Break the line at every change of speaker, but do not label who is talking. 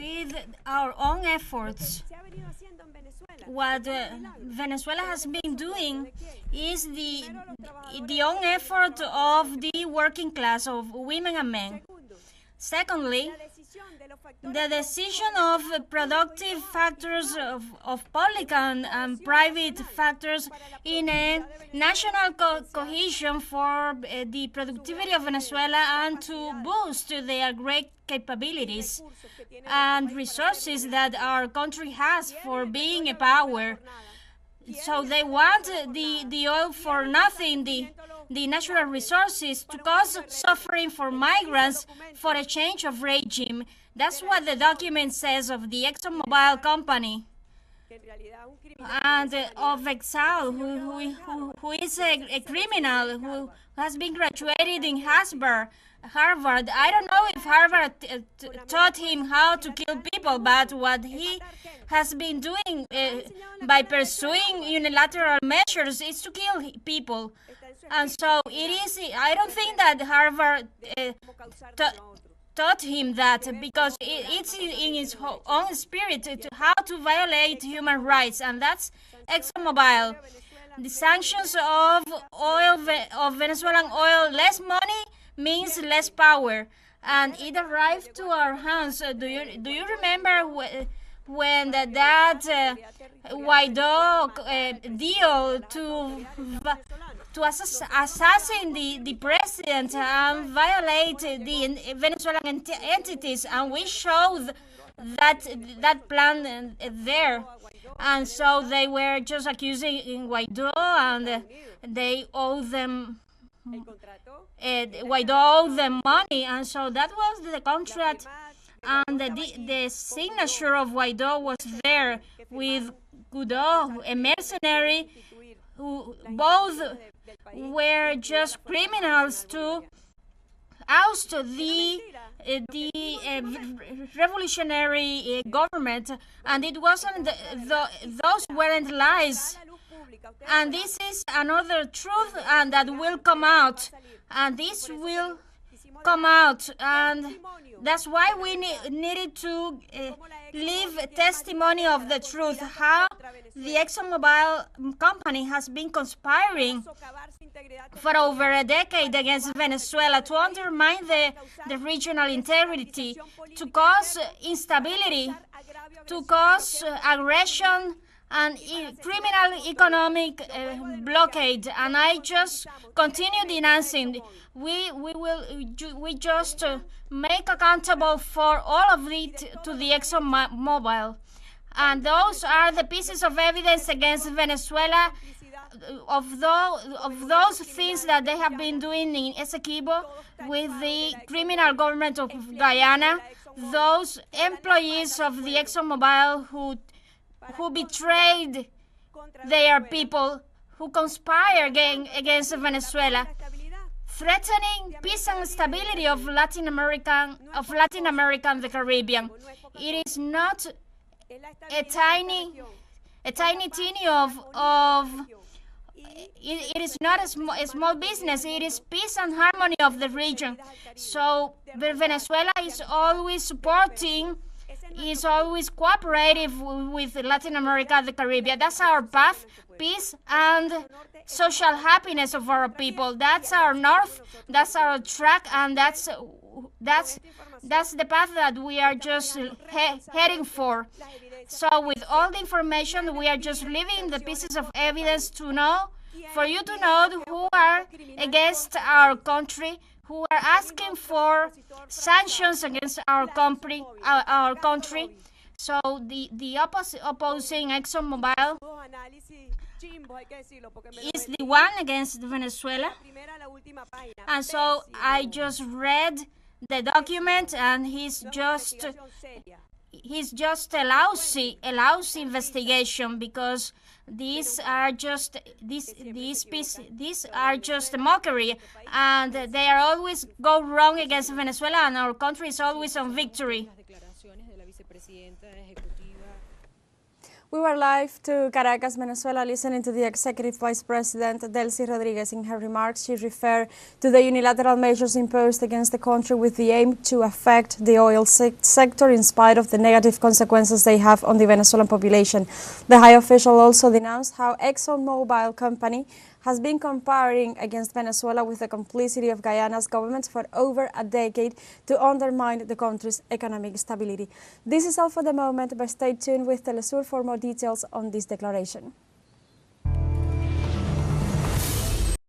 with our own efforts. What Venezuela has been doing is the own effort of the working class, of women and men. Secondly, the decision of productive factors of public and private factors in a national cohesion for the productivity of Venezuela and to boost their great capabilities and resources that our country has for being a power. So they want the oil for nothing, the natural resources, to cause suffering for migrants, for a change of regime. That's what the document says of the ExxonMobil company. And of Exile, who is a criminal, who has been graduated in Harvard. I don't know if Harvard taught him how to kill people, but what he has been doing by pursuing unilateral measures is to kill people. And so it is, I don't think that Harvard taught him that, because it's in his own spirit how to violate human rights, and that's ExxonMobil. The sanctions of Venezuelan oil, less money means less power, and it arrived to our hands. Do you remember when that Guaidó deal to assassinate the president and violate the Venezuelan entities, and we showed that plan there. And so they were just accusing Guaidó, and they owe them Guaidó owed them money, and so that was the contract, and the signature of Guaidó was there with Guaidó, a mercenary, who both were just criminals to oust the revolutionary government, and it wasn't those weren't lies. And this is another truth, and that will come out, and this will come out, and that's why we needed to leave testimony of the truth, how the ExxonMobil company has been conspiring for over a decade against Venezuela to undermine the regional integrity, to cause instability, to cause aggression, and criminal economic blockade. And I just continue denouncing. We just make accountable for all of it to the ExxonMobil, and those are the pieces of evidence against Venezuela of those things that they have been doing in Essequibo with the criminal government of Guyana, those employees of the ExxonMobil who betrayed their people, who conspire against Venezuela, threatening peace and stability of Latin America and the Caribbean. It is not a tiny it is not a small business. It is peace and harmony of the region. So Venezuela is always supporting, is always cooperative with Latin America and the Caribbean. That's our path, peace and social happiness of our people. That's our north, that's our track, and that's the path that we are just heading for. So with all the information, we are just leaving the pieces of evidence to know, for you to know who are against our country, who are asking for sanctions against our country. So the opposing ExxonMobil is the one against Venezuela. And so I just read the document, and he's just a lousy investigation, because these are just a mockery, and they are always go wrong against Venezuela, and our country is always on victory.
We were live to Caracas, Venezuela, listening to the Executive Vice President, Delcy Rodriguez. In her remarks, she referred to the unilateral measures imposed against the country with the aim to affect the oil sector in spite of the negative consequences they have on the Venezuelan population. The high official also denounced how ExxonMobil company has been comparing against Venezuela with the complicity of Guyana's government for over a decade to undermine the country's economic stability. This is all for the moment, but stay tuned with teleSUR for more details on this declaration.